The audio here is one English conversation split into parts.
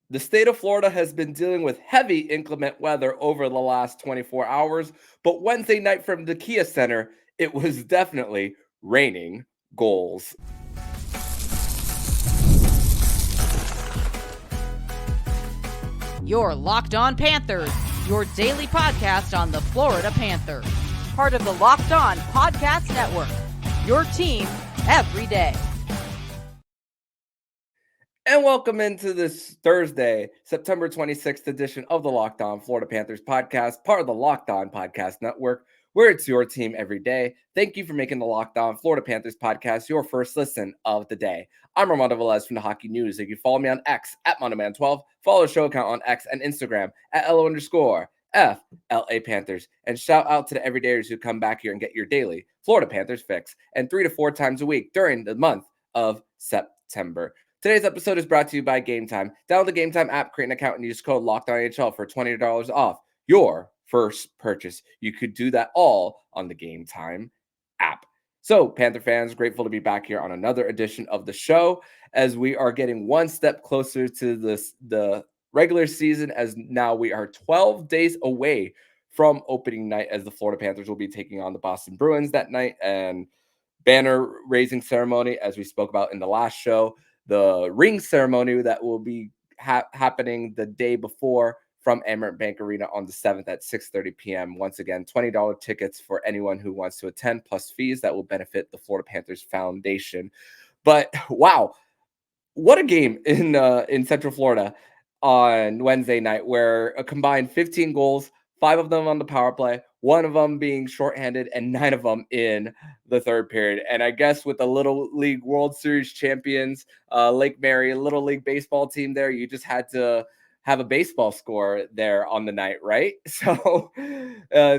The state of Florida has been dealing with heavy inclement weather over the last 24 hours, but Wednesday night from the Kia Center, it was definitely raining goals. You're Locked On Panthers, your daily podcast on the Florida Panthers. Part of the Locked On Podcast Network, your team every day. And welcome into this Thursday, September 26th edition of the Locked On Florida Panthers podcast, part of the Locked On Podcast Network, where it's your team every day. Thank you for making the Locked On Florida Panthers podcast your first listen of the day. I'm Armando Velez from the Hockey News. You can follow me on X at MondoMan12, follow the show account on X and Instagram at LO_FLA Panthers. And shout out to the everydayers who come back here and get your daily Florida Panthers fix, and 3 to 4 times a week during the month of September. Today's episode is brought to you by Game Time. Download the Game Time app, create an account, and use code LOCKEDONNHL for $20 off your first purchase. You could do that all on the Game Time app. So, Panther fans, grateful to be back here on another edition of the show as we are getting one step closer to the regular season, as now we are 12 days away from opening night, as the Florida Panthers will be taking on the Boston Bruins that night, and banner raising ceremony, as we spoke about in the last show. The ring ceremony that will be happening the day before from Amerant Bank Arena on the 7th at 6:30 p.m. Once again, $20 tickets for anyone who wants to attend, plus fees that will benefit the Florida Panthers Foundation. But wow, what a game in Central Florida on Wednesday night, where a combined 15 goals, 5 of them on the power play, 1 of them being shorthanded, and 9 of them in the third period. And I guess with the Little League World Series champions, Lake Mary, Little League baseball team there, you just had to have a baseball score there on the night, right? So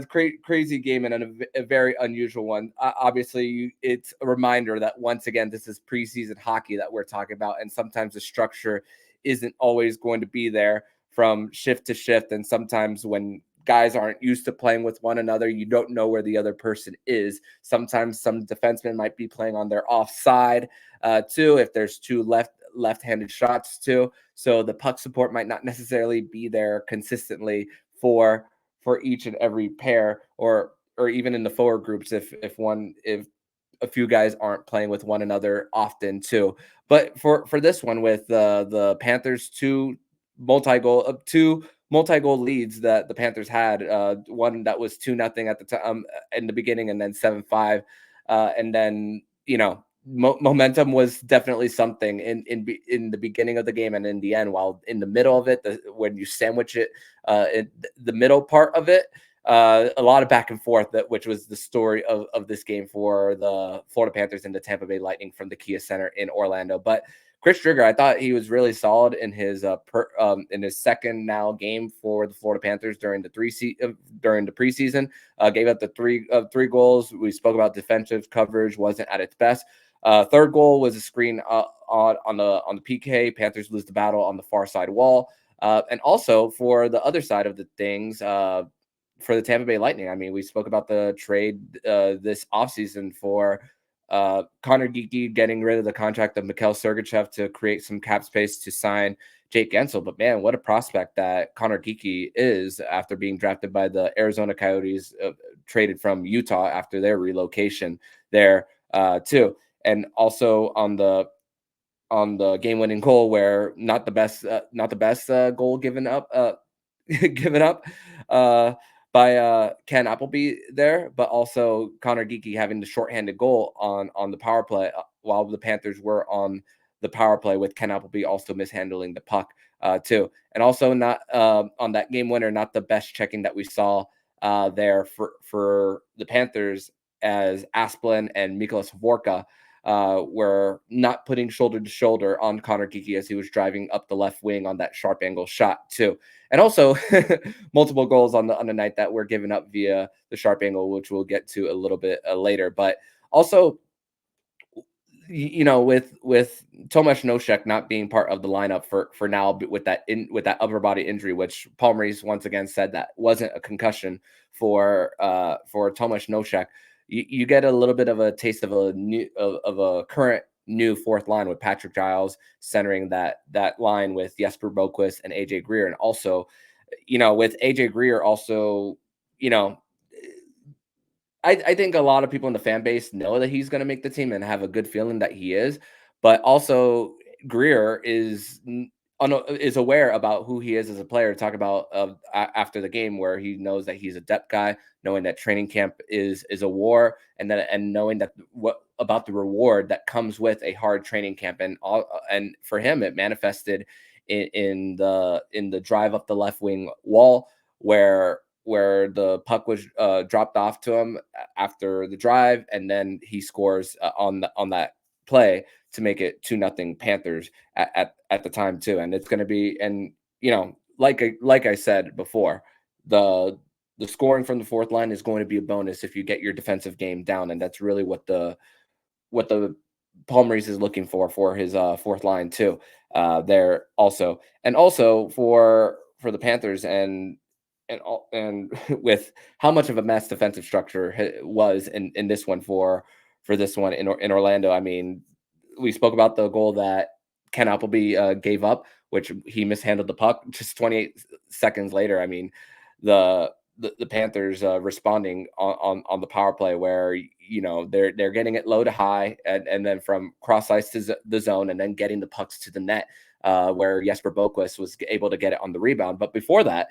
crazy game and a very unusual one. Obviously, it's a reminder that once again, this is preseason hockey that we're talking about, and sometimes the structure isn't always going to be there from shift to shift. And sometimes when guys aren't used to playing with one another, you don't know where the other person is. Sometimes some defensemen might be playing on their offside too, if there's 2 left-handed shots too. So the puck support might not necessarily be there consistently for each and every pair, or even in the forward groups if a few guys aren't playing with one another often too. But for this one, with the Panthers, two multi-goal leads that the Panthers had, one that was 2-0 at the time in the beginning, and then 7-5, and then momentum was definitely something in the beginning of the game and in the end. While in the middle of it, when you sandwich it, in the middle part of it, a lot of back and forth, which was the story of this game for the Florida Panthers and the Tampa Bay Lightning from the Kia Center in Orlando. But Chris Driedger, I thought he was really solid in his second now game for the Florida Panthers during the preseason. Gave up the three goals. We spoke about defensive coverage wasn't at its best. Third goal was a screen on the PK. Panthers lose the battle on the far side wall. And also for the other side of the things, for the Tampa Bay Lightning, I mean, we spoke about the trade this offseason for Connor Geekie, getting rid of the contract of Mikhail Sergachev to create some cap space to sign Jake Gensel. But man, what a prospect that Connor Geekie is after being drafted by the Arizona Coyotes, traded from Utah after their relocation there too. And also on the game-winning goal, where not the best goal given up by Ken Appleby there, but also Connor Geekie having the shorthanded goal on the power play while the Panthers were on the power play, with Ken Appleby also mishandling the puck too. And also not on that game winner, not the best checking that we saw there for the Panthers, as Asplund and Miklos Vorka were not putting shoulder to shoulder on Connor Geekie as he was driving up the left wing on that sharp angle shot too. And also multiple goals on the night that were given up via the sharp angle, which we'll get to a little bit later. But also, with Tomas Nosek not being part of the lineup for now, with that upper body injury, which Paul Maurice once again said that wasn't a concussion for Tomas Nosek. You get a little bit of a taste of a current new fourth line with Patrick Giles centering that line with Jesper Boqvist and AJ Greer. And also, with AJ Greer also, I think a lot of people in the fan base know that he's going to make the team and have a good feeling that he is, but also Greer is aware about who he is as a player. Talk about after the game where he knows that he's a depth guy, knowing that training camp is a war, and knowing that what about the reward that comes with a hard training camp, and for him it manifested in the drive up the left wing wall where the puck was dropped off to him after the drive, and then he scores on that play to make it 2-0 Panthers at the time too. And it's going to be, and like I said before, the scoring from the fourth line is going to be a bonus if you get your defensive game down, and that's really what the Paul Maurice is looking for his fourth line too. There also, and also for the Panthers and with how much of a mess defensive structure was in this one for this one in Orlando. I mean, we spoke about the goal that Ken Appleby gave up, which he mishandled the puck just 28 seconds later. I mean, the Panthers responding on the power play where they're getting it low to high and then from cross ice to the zone and then getting the pucks to the net. Where Jesper Boqvist was able to get it on the rebound. But before that,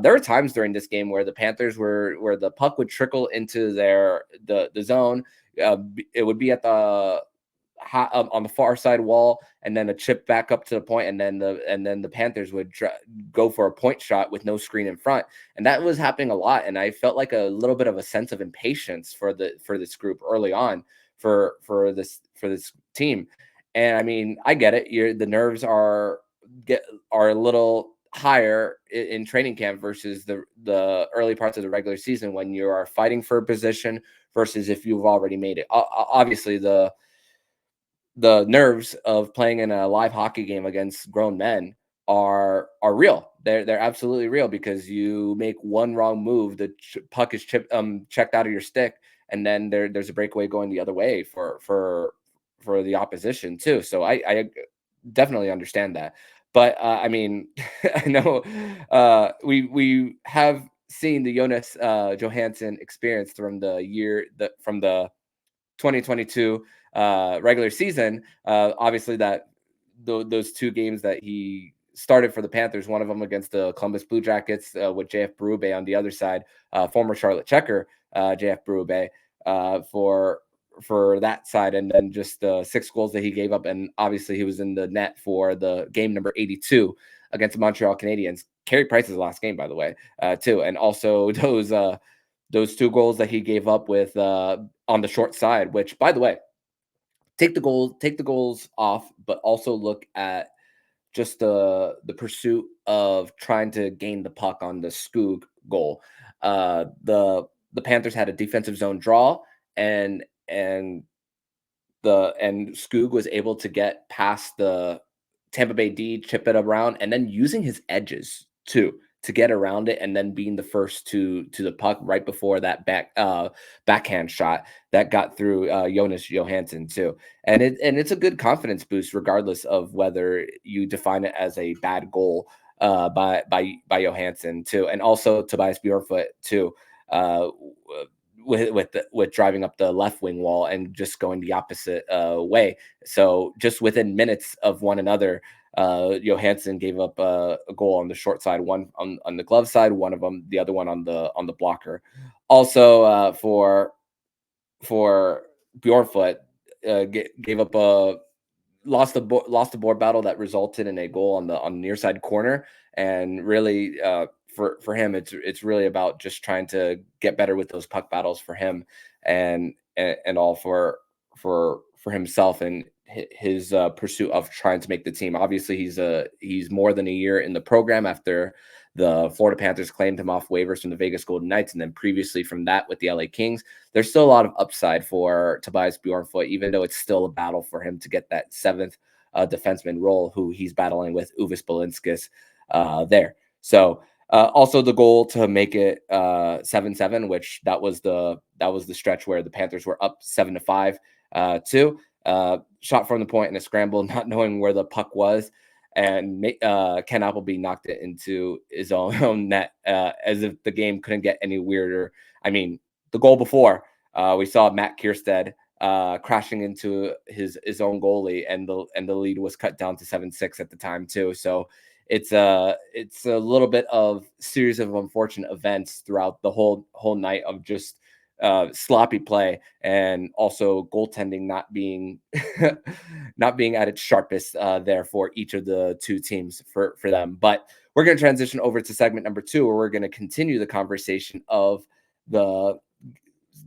there were times during this game where the Panthers where the puck would trickle into the zone. It would be at the on the far side wall, and then a chip back up to the point, and then the Panthers would go for a point shot with no screen in front, and that was happening a lot. And I felt like a little bit of a sense of impatience for this group early on for this team. And I mean, I get it. The nerves are a little higher in training camp versus the early parts of the regular season when you are fighting for a position versus if you've already made it. Obviously, the nerves of playing in a live hockey game against grown men are real. They're absolutely real because you make one wrong move, the puck is checked out of your stick, and then there's a breakaway going the other way for the opposition too. So I definitely understand that. But I mean, I know we have seen the Jonas Johansson experience from the 2022 regular season. Obviously, those two games that he started for the Panthers, one of them against the Columbus Blue Jackets with JF Berube on the other side, former Charlotte Checker JF Berube for that side, and then just the 6 goals that he gave up. And obviously he was in the net for the game number 82 against the Montreal Canadiens. Carey Price's last game, by the way, too. And also those 2 goals that he gave up with on the short side, which, by the way, take the goals off, but also look at just the pursuit of trying to gain the puck on the Skoog goal. The Panthers had a defensive zone draw, and Skoog was able to get past the Tampa Bay D, chip it around, and then using his edges too to get around it, and then being the first to the puck right before that backhand shot that got through Jonas Johansson too. And it's a good confidence boost, regardless of whether you define it as a bad goal by Johansson too, and also Tobias Bjornfoot too. With driving up the left wing wall and just going the opposite way. So just within minutes of one another, Johansson gave up a goal on the short side, one on the glove side, one of them, the other one on the blocker. Also, for Bjornfoot, gave up a lost the board battle that resulted in a goal on the near side corner, and really for him, it's really about just trying to get better with those puck battles for him, and all for himself and his pursuit of trying to make the team. Obviously, he's more than a year in the program after the Florida Panthers claimed him off waivers from the Vegas Golden Knights, and then previously from that with the LA Kings. There's still a lot of upside for Tobias Bjornfoot, even though it's still a battle for him to get that 7th defenseman role, who he's battling with Uvis Balinskis there. So also the goal to make it 7-7, which that was the stretch where the Panthers were up 7-5 too. shot from the point in a scramble, not knowing where the puck was, and Ken Appleby knocked it into his own net, as if the game couldn't get any weirder. I mean, the goal before, we saw Matt Kierstead crashing into his own goalie, and the lead was cut down to 7-6 at the time too. So it's a little bit of series of unfortunate events throughout the whole night of just sloppy play, and also goaltending not being not being at its sharpest there for each of the two teams for them. But we're going to transition over to segment number 2, where we're going to continue the conversation of the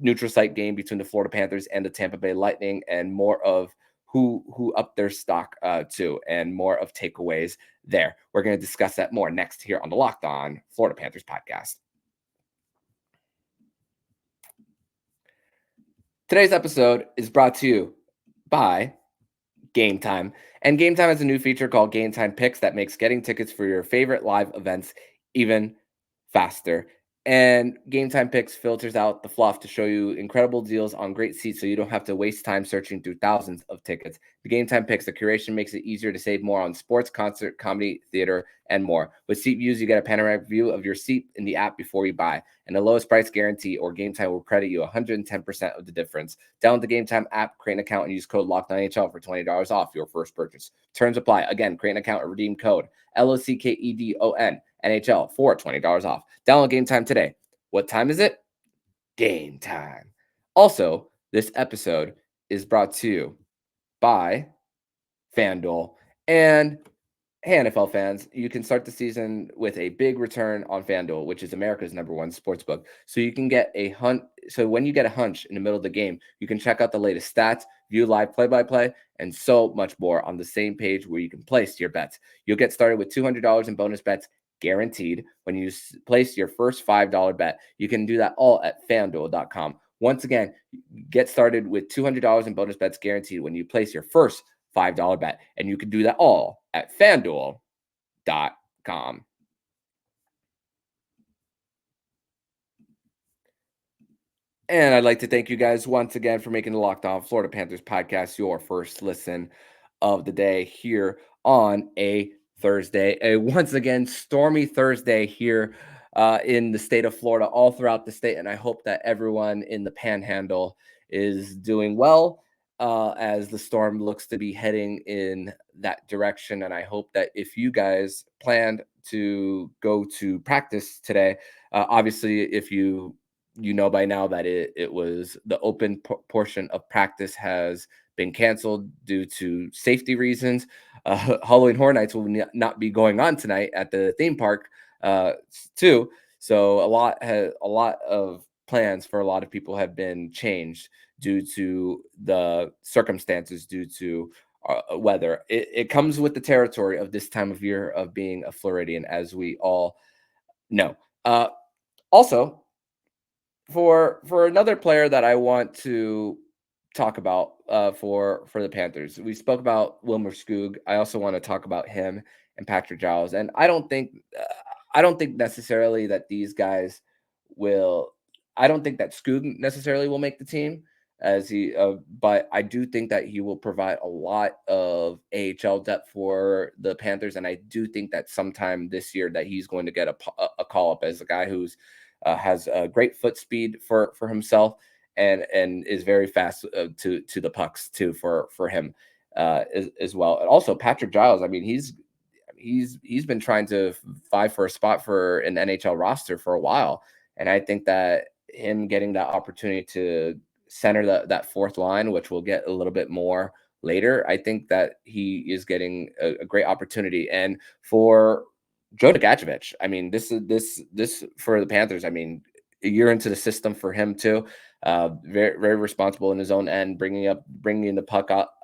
neutral site game between the Florida Panthers and the Tampa Bay Lightning, and more of who upped their stock too, and more of takeaways there. We're going to discuss that more next here on the Locked On Florida Panthers podcast. Today's episode is brought to you by Game Time. And Game Time has a new feature called Game Time Picks that makes getting tickets for your favorite live events even faster. And Game Time Picks filters out the fluff to show you incredible deals on great seats so you don't have to waste time searching through thousands of tickets. The Game Time Picks, the curation makes it easier to save more on sports, concert, comedy, theater, and more. With seat views, you get a panoramic view of your seat in the app before you buy. And the lowest price guarantee, or Game Time, will credit you 110% of the difference. Download the Game Time app, create an account, and use code LOCKEDONNHL for $20 off your first purchase. Terms apply. Again, create an account and redeem code LOCKEDON NHL for $20 off. Download Game Time today. What time is it? Game time. Also, this episode is brought to you by FanDuel. And hey, NFL fans, you can start the season with a big return on FanDuel, which is America's #1 sportsbook. So you can get a hunch. So when you get a hunch in the middle of the game, you can check out the latest stats, view live play-by-play, and so much more on the same page where you can place your bets. You'll get started with $200 in bonus bets guaranteed when you place your first $5 bet. You can do that all at FanDuel.com. Once again, get started with $200 in bonus bets guaranteed when you place your first $5 bet, and you can do that all at FanDuel.com. And I'd like to thank you guys once again for making the Locked On Florida Panthers podcast your first listen of the day here on a Thursday. Once again, stormy Thursday here in the state of Florida, all throughout the state. And I hope that everyone in the Panhandle is doing well as the storm looks to be heading in that direction. And I hope that if you guys planned to go to practice today, obviously, if you know by now that it was the open portion of practice has been canceled due to safety reasons. Halloween Horror Nights will not be going on tonight at the theme park too. So a lot of plans for a lot of people have been changed due to the circumstances, due to weather. It comes with the territory of this time of year of being a Floridian, as we all know. Also, for another player that I want to talk about for the Panthers, we spoke about Wilmer Skoog. I also want to talk about him and Patrick Giles, and I don't think necessarily that these guys will. I don't think that Skoog necessarily will make the team, as he, but I do think that he will provide a lot of AHL depth for the Panthers, and I do think that sometime this year that he's going to get a call up as a guy who's has a great foot speed for himself, and is very fast to the pucks too for him as well. And also Patrick Giles, I mean, he's been trying to vie for a spot for an NHL roster for a while, and I think that him getting that opportunity to center that fourth line, which we'll get a little bit more later, I think that he is getting a great opportunity. And for Joe Nagajevic, I mean, this for the Panthers, I mean, a year into the system for him too. Very, very responsible in his own end, bringing the puck up,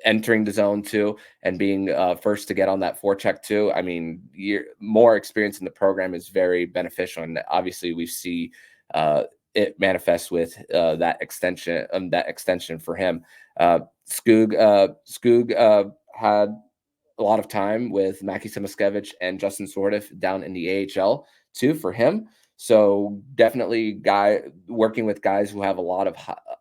entering the zone too, and being first to get on that forecheck too. I mean, more experience in the program is very beneficial, and obviously we see it manifest with that extension for him. Skoog had a lot of time with Mackie Simiskevich and Justin Sordiff down in the AHL too for him. So definitely working with guys who have a lot of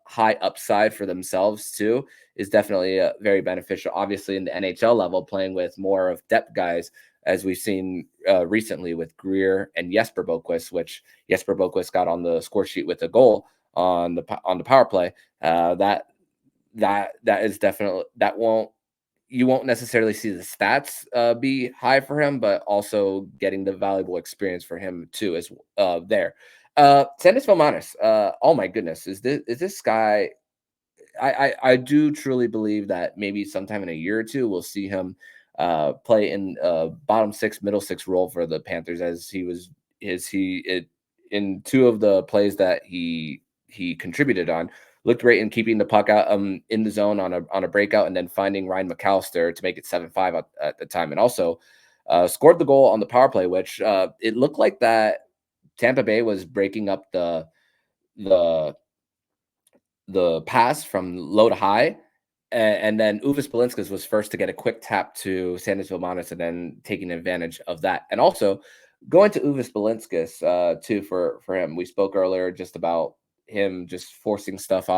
high upside for themselves too is definitely very beneficial. Obviously in the NHL level, playing with more of depth guys, as we've seen recently with Greer and Jesper Boqvist, which Jesper Boqvist got on the score sheet with a goal on the power play. That is definitely, you won't necessarily see the stats be high for him, but also getting the valuable experience for him too is there. Sandis Velmanis, oh my goodness, is this guy? I do truly believe that maybe sometime in a year or two we'll see him play in bottom six, middle six role for the Panthers, as in two of the plays that he contributed on. Looked great in keeping the puck out in the zone on a breakout, and then finding Ryan McAllister to make it 7-5 at the time, and also scored the goal on the power play, which it looked like that Tampa Bay was breaking up the pass from low to high. And then Uvis Balinskis was first to get a quick tap to Sandis Vilmanis, and then taking advantage of that. And also going to Uvis Balinskis too for him. We spoke earlier just about him just forcing stuff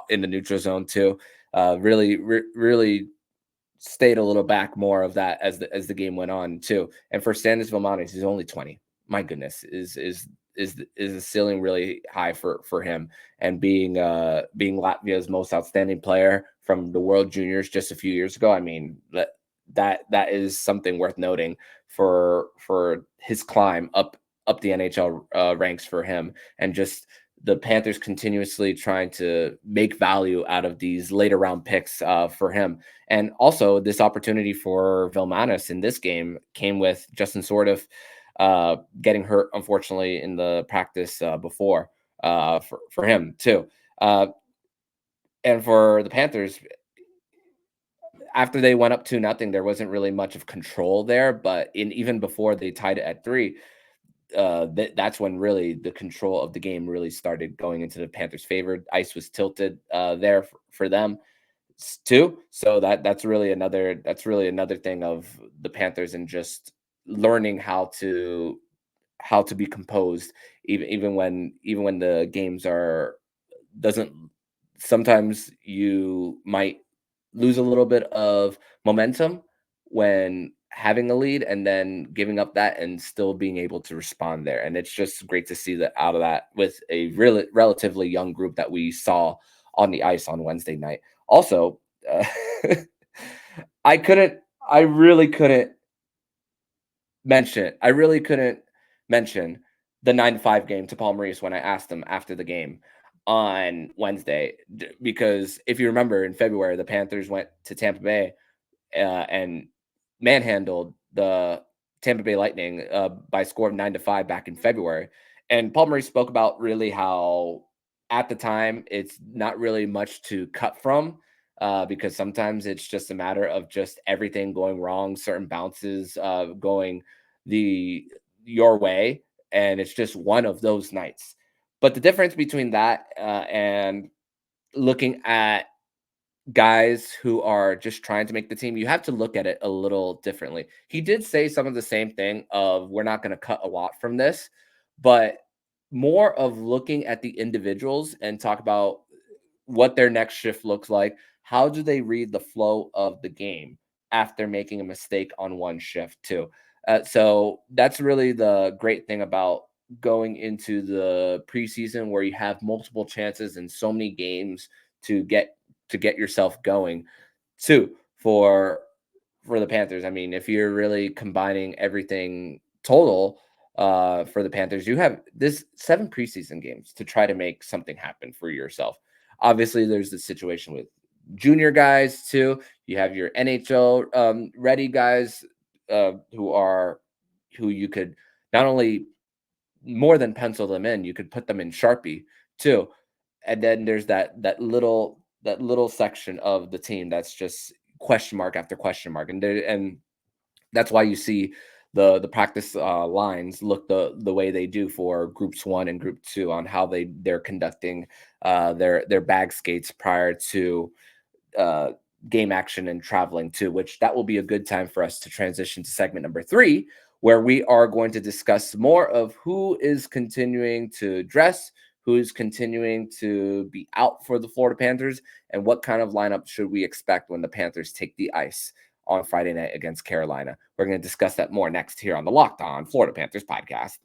in the neutral zone too. Really stayed a little back more of that as the game went on too. And for Sandis Vilmanis, he's only 20. My goodness, is the ceiling really high for him, and being Latvia's most outstanding player from the World Juniors just a few years ago. I mean, that is something worth noting for his climb up the NHL ranks for him, and just the Panthers continuously trying to make value out of these later round picks for him. And also this opportunity for Velmanis in this game came with Justin Sordiff getting hurt, unfortunately, in the practice before for him too. And for the Panthers, after they went up 2-0, there wasn't really much of control there. But even before they tied it at 3, that's when really the control of the game really started going into the Panthers' favor. Ice was tilted there for them too. So that's really another thing of the Panthers, and just learning how to be composed, even when the games are doesn't sometimes you might lose a little bit of momentum when having a lead, and then giving up that and still being able to respond there. And it's just great to see that out of that with a really relatively young group that we saw on the ice on Wednesday night. Also, I really couldn't mention the 9-5 game to Paul Maurice when I asked him after the game on Wednesday, because if you remember, in February the Panthers went to Tampa Bay and manhandled the Tampa Bay Lightning by a score of 9-5 back in February. And Paul Maurice spoke about really how at the time it's not really much to cut from, because sometimes it's just a matter of just everything going wrong, certain bounces going your way, and it's just one of those nights. But the difference between that and looking at guys who are just trying to make the team, you have to look at it a little differently. He did say some of the same thing of, we're not going to cut a lot from this, but more of looking at the individuals and talk about what their next shift looks like. How do they read the flow of the game after making a mistake on one shift too? So that's really the great thing about going into the preseason, where you have multiple chances and so many games to get yourself going too for the Panthers. I mean, if you're really combining everything total for the Panthers, you have this 7 preseason games to try to make something happen for yourself. Obviously, there's the situation with junior guys too. You have your NHL ready guys who you could not only more than pencil them in, you could put them in Sharpie too. And then there's that little section of the team that's just question mark after question mark, and that's why you see the practice lines look the way they do for groups 1 and group 2 on how they're conducting their bag skates prior to game action and traveling too, which that will be a good time for us to transition to segment number 3, where we are going to discuss more of who is continuing to dress, who's continuing to be out for the Florida Panthers, and what kind of lineup should we expect when the Panthers take the ice on Friday night against Carolina. We're going to discuss that more next here on the Locked On Florida Panthers podcast.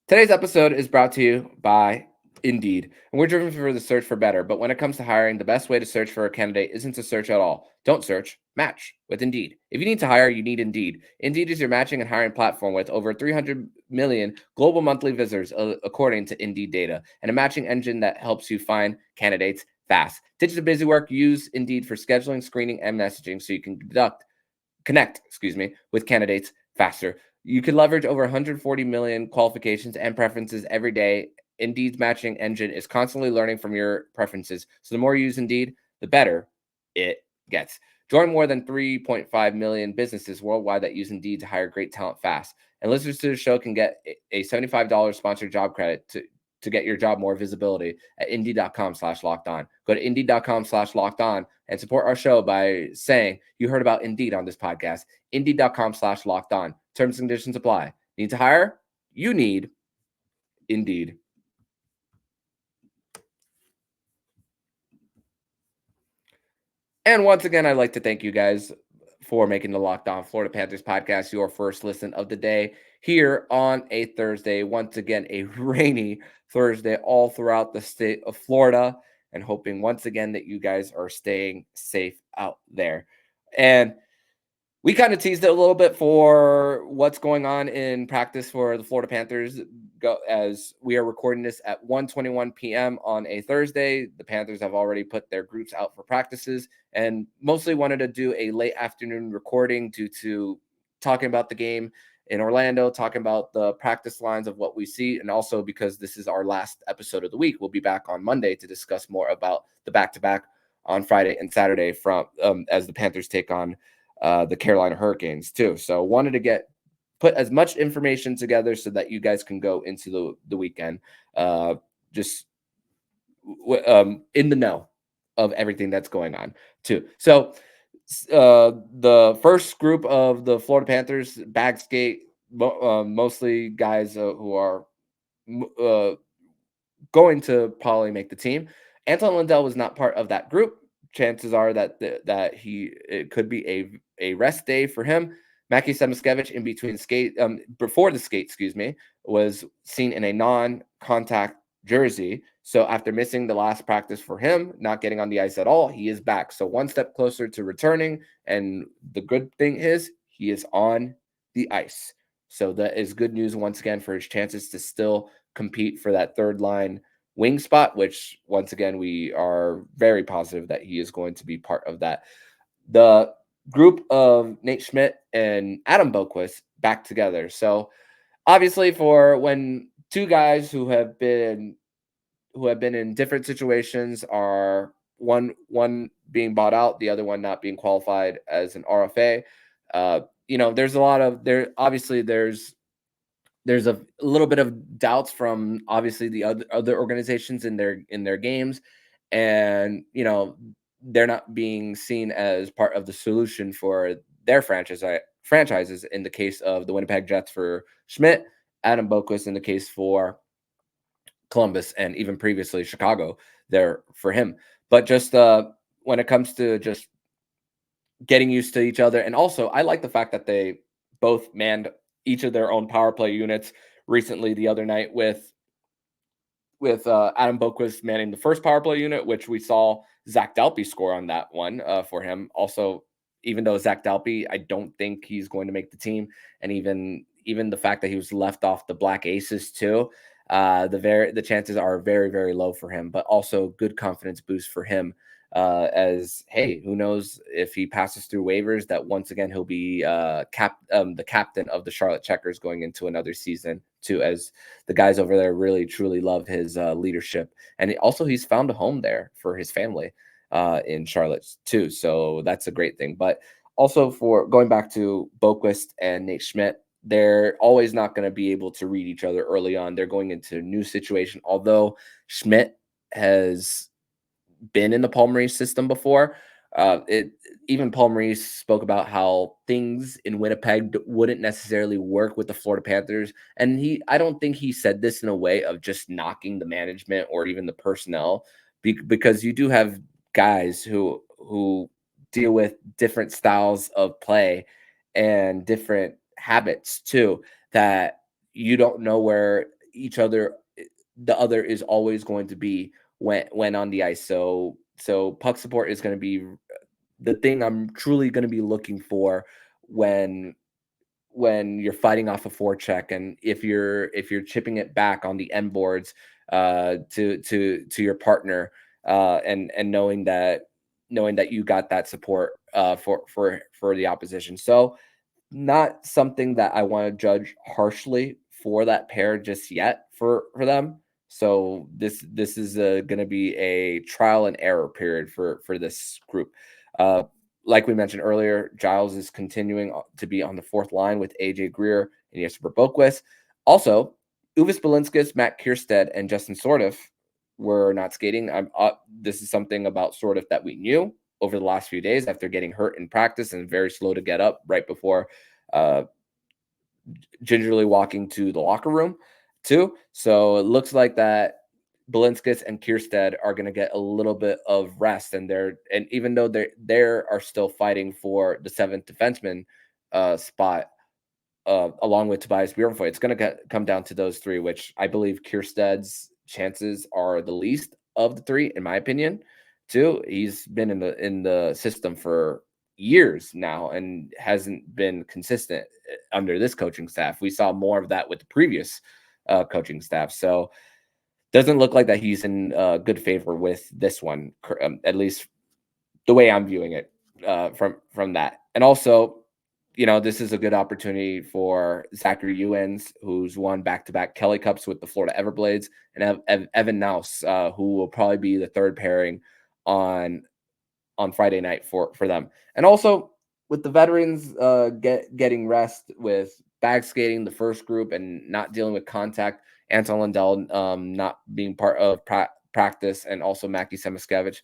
Today's episode is brought to you by Indeed, and we're driven for the search for better. But when it comes to hiring, the best way to search for a candidate isn't to search at all. Don't search, match with Indeed. If you need to hire, you need Indeed. Indeed is your matching and hiring platform with over 300 million global monthly visitors, according to Indeed data, and a matching engine that helps you find candidates fast. Ditch the busy work. Use Indeed for scheduling, screening, and messaging so you can connect with candidates faster. You can leverage over 140 million qualifications and preferences every day. Indeed's matching engine is constantly learning from your preferences. So the more you use Indeed, the better it gets. Join more than 3.5 million businesses worldwide that use Indeed to hire great talent fast. And listeners to the show can get a $75 sponsored job credit to get your job more visibility at Indeed.com/lockedon. Go to Indeed.com/lockedon and support our show by saying you heard about Indeed on this podcast. Indeed.com/lockedon. Terms and conditions apply. Need to hire? You need Indeed. And once again, I'd like to thank you guys for making the Locked On Florida Panthers podcast your first listen of the day here on a Thursday. Once again, a rainy Thursday all throughout the state of Florida, and hoping once again that you guys are staying safe out there. And we kind of teased it a little bit for what's going on in practice for the Florida Panthers as we are recording this at 1:21 p.m. on a Thursday. The Panthers have already put their groups out for practices and mostly wanted to do a late afternoon recording due to talking about the game in Orlando, talking about the practice lines of what we see, and also because this is our last episode of the week. We'll be back on Monday to discuss more about the back-to-back on Friday and Saturday from as the Panthers take on the Carolina Hurricanes too. So wanted to put as much information together so that you guys can go into the weekend just in the know of everything that's going on too. So the first group of the Florida Panthers bag skate, mostly guys who are going to probably make the team. Anton Lundell was not part of that group. Chances are that it could be a rest day for him. Mackie Samoskevich in between before the skate, was seen in a non-contact jersey. So after missing the last practice for him, not getting on the ice at all, he is back. So one step closer to returning. And the good thing is he is on the ice. So that is good news once again for his chances to still compete for that third line wing spot, which once again, we are very positive that he is going to be part of that. The group of Nate Schmidt and Adam Boqvist back together. So obviously for when two guys who have been in different situations are one being bought out, the other one not being qualified as an RFA, there's a lot of there's a little bit of doubts from obviously the other organizations in their games, and they're not being seen as part of the solution for their franchises. In the case of the Winnipeg Jets for Schmidt, Adam Boqvist in the case for Columbus, and even previously Chicago there for him. But just when it comes to just getting used to each other, and also I like the fact that they both manned each of their own power play units recently the other night with Adam Boqvist manning the first power play unit, which we saw Zach Dalpe score on that one for him. Also, even though Zach Dalpe, I don't think he's going to make the team, and even the fact that he was left off the Black Aces too, the chances are very, very low for him. But also good confidence boost for him. As hey, who knows if he passes through waivers, that once again he'll be the captain of the Charlotte Checkers going into another season too, as the guys over there really truly love his leadership, and also he's found a home there for his family in Charlotte too, so that's a great thing. But also for going back to Boqvist and Nate Schmidt, they're always not going to be able to read each other early on. They're going into a new situation, although Schmidt has been in the Paul Maurice system before. Even Paul Maurice spoke about how things in Winnipeg wouldn't necessarily work with the Florida Panthers, and I don't think he said this in a way of just knocking the management or even the personnel, because you do have guys who deal with different styles of play and different habits too, that you don't know where the other is always going to be when on the ice. So puck support is going to be the thing I'm truly going to be looking for when you're fighting off a forecheck, and if you're chipping it back on the end boards to your partner, and knowing that you got that support for the opposition. So not something that I want to judge harshly for that pair just yet for them. So this is going to be a trial and error period for this group. Uh, like we mentioned earlier, Giles is continuing to be on the fourth line with AJ Greer and Jesper Boqvist. Also, Uvis Balinskis, Matt Kiersted, and Justin Sordiff were not skating. This is something about Sordiff that we knew over the last few days after getting hurt in practice and very slow to get up right before uh, gingerly walking to the locker room too. So it looks like that Balinskis and Kiersted are going to get a little bit of rest, and even though they are still fighting for the seventh defenseman spot, along with Tobias Bjornfoy, it's going to come down to those three, which I believe Kiersted's chances are the least of the three, in my opinion. Too, he's been in the system for years now and hasn't been consistent under this coaching staff. We saw more of that with the previous coaching staff. So doesn't look like that he's in good favor with this one, at least the way I'm viewing it from that. And also, this is a good opportunity for Zachary Ewens, who's won back-to-back Kelly Cups with the Florida Everblades, and Evan Naus, who will probably be the third pairing on Friday night for them. And also with the veterans getting rest with bag skating, the first group, and not dealing with contact, Anton Lundell not being part of practice, and also Mackie Semiskevich.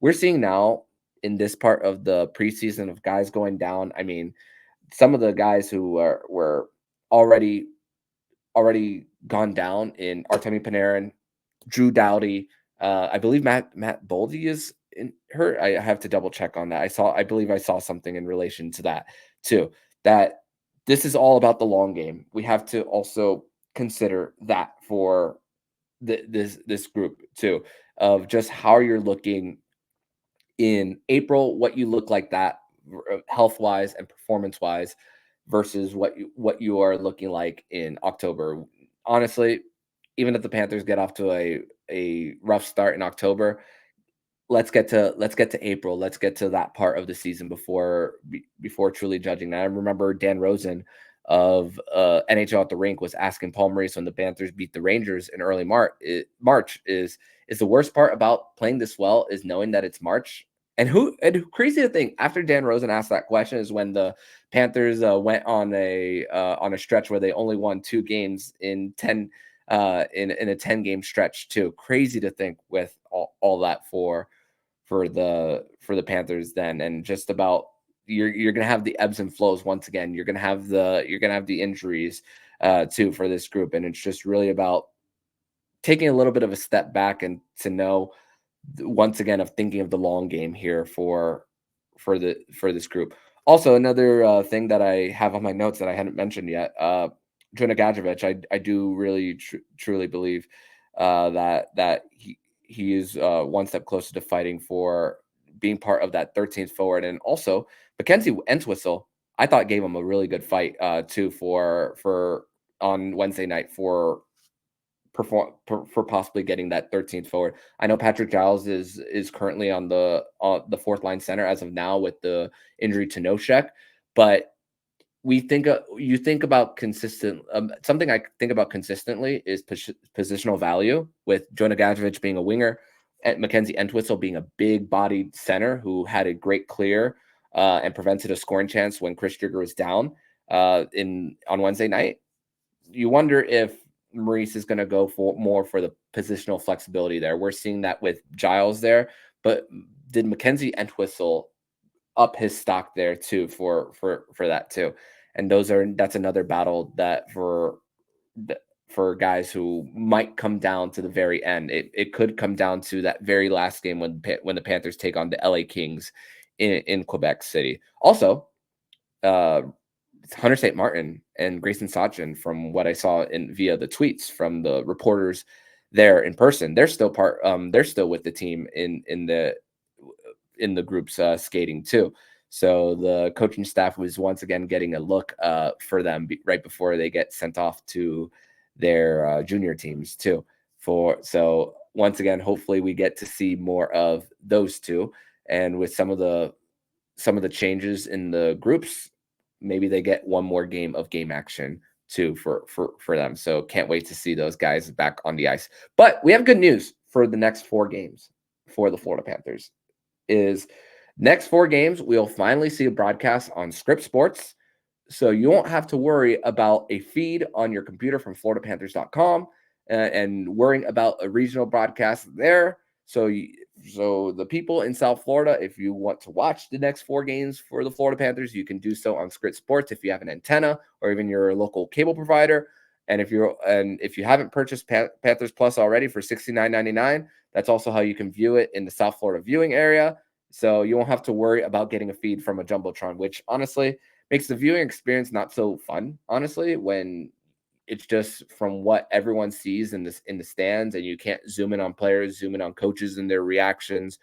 We're seeing now in this part of the preseason of guys going down. I mean, some of the guys who were already gone down in Artemi Panarin, Drew Doughty, I believe Matt Boldy is hurt. I have to double check on that. I believe I saw something in relation to that too. That this is all about the long game. We have to also consider that for this group too, of just how you're looking in April, what you look like that health wise and performance wise versus what you are looking like in October. Honestly, even if the Panthers get off to a rough start in October, let's get to April. Let's get to that part of the season before truly judging that. I remember Dan Rosen of NHL at the Rink was asking Paul Maurice when the Panthers beat the Rangers in early March is the worst part about playing this well is knowing that it's March. And crazy to think, after Dan Rosen asked that question is when the Panthers went on a stretch where they only won 2 games in 10 in a 10-game stretch too. Crazy to think with all that for the Panthers then, and just about you're gonna have the ebbs and flows once again. You're gonna have the injuries too for this group, and it's just really about taking a little bit of a step back and to know once again of thinking of the long game here for this group. Also, another thing that I have on my notes that I hadn't mentioned yet, Jonah Gadjevich, I do really truly believe that he is one step closer to fighting for being part of that 13th forward. And also Mackenzie Entwistle, I thought gave him a really good fight too for on Wednesday night for possibly getting that 13th forward. I know Patrick Giles is currently on the fourth line center as of now with the injury to Noshek, but you think about consistent something I think about consistently is positional value, with Jonah Gadjevich being a winger and Mackenzie Entwistle being a big bodied center who had a great clear and prevented a scoring chance when Chris Driedger was down on Wednesday night. You wonder if Maurice is going to go for the positional flexibility there. We're seeing that with Giles there, but did Mackenzie Entwistle up his stock there too for that too. And that's another battle that for guys who might come down to the very end. It could come down to that very last game when the Panthers take on the LA Kings in Quebec City. Also, Hunter St. Martin and Grayson Sachin, from what I saw via the tweets from the reporters there in person, they're still they're still with the team in the groups skating too. So the coaching staff was once again getting a look for them right before they get sent off to their junior teams too. So once again, hopefully we get to see more of those two, and with some of the changes in the groups, maybe they get one more game of game action too for them. So can't wait to see those guys back on the ice. But we have good news for the next 4 games for the Florida Panthers. Is next 4 games we'll finally see a broadcast on Script Sports. So you won't have to worry about a feed on your computer from floridapanthers.com and worrying about a regional broadcast there. So the people in South Florida, if you want to watch the next 4 games for the Florida Panthers, you can do so on Script Sports if you have an antenna or even your local cable provider. And if you haven't purchased Panthers Plus already for $69.99, that's also how you can view it in the South Florida viewing area. So you won't have to worry about getting a feed from a Jumbotron, which honestly makes the viewing experience not so fun, honestly, when it's just from what everyone sees in the stands, and you can't zoom in on players, zoom in on coaches and their reactions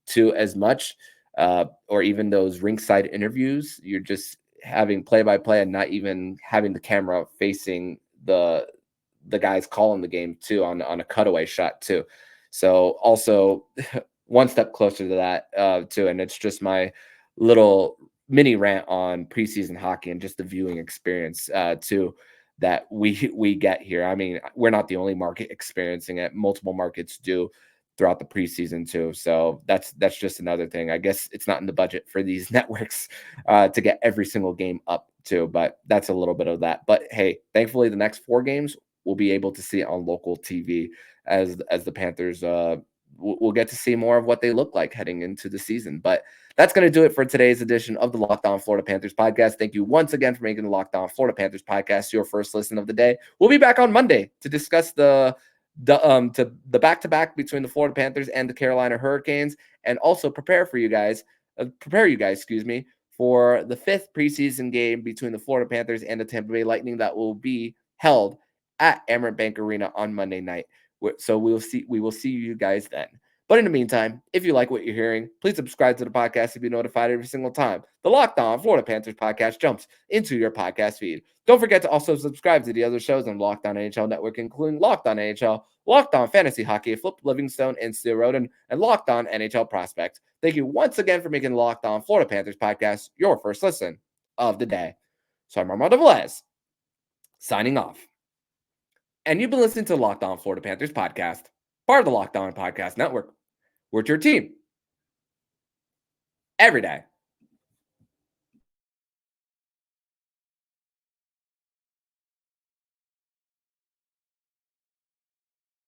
to as much, or even those ringside interviews. You're just having play-by-play and not even having the camera facing the guys calling the game too on a cutaway shot too. So also one step closer to that too. And it's just my little mini rant on preseason hockey and just the viewing experience too that we get here. I mean, we're not the only market experiencing it. Multiple markets do throughout the preseason too. So that's just another thing. I guess it's not in the budget for these networks to get every single game up too, but that's a little bit of that. But hey, thankfully the next 4 games we'll be able to see it on local TV as the Panthers we'll get to see more of what they look like heading into the season. But that's going to do it for today's edition of the Locked On Florida Panthers podcast. Thank you once again for making the Locked On Florida Panthers podcast your first listen of the day. We'll be back on Monday to discuss the back-to-back between the Florida Panthers and the Carolina Hurricanes, and also prepare you guys, for the 5th preseason game between the Florida Panthers and the Tampa Bay Lightning that will be held at Amerant Bank Arena on Monday night. So we will see you guys then. But in the meantime, if you like what you're hearing, please subscribe to the podcast to be notified every single time the Locked On Florida Panthers podcast jumps into your podcast feed. Don't forget to also subscribe to the other shows on Locked On NHL Network, including Locked On NHL, Locked On Fantasy Hockey, Flip Livingstone and Steel Roden, and Locked On NHL Prospects. Thank you once again for making the Locked On Florida Panthers podcast your first listen of the day. So I'm Armando Velez, signing off. And you've been listening to the Locked On Florida Panthers podcast, part of the Locked On Podcast Network. We're your team every day.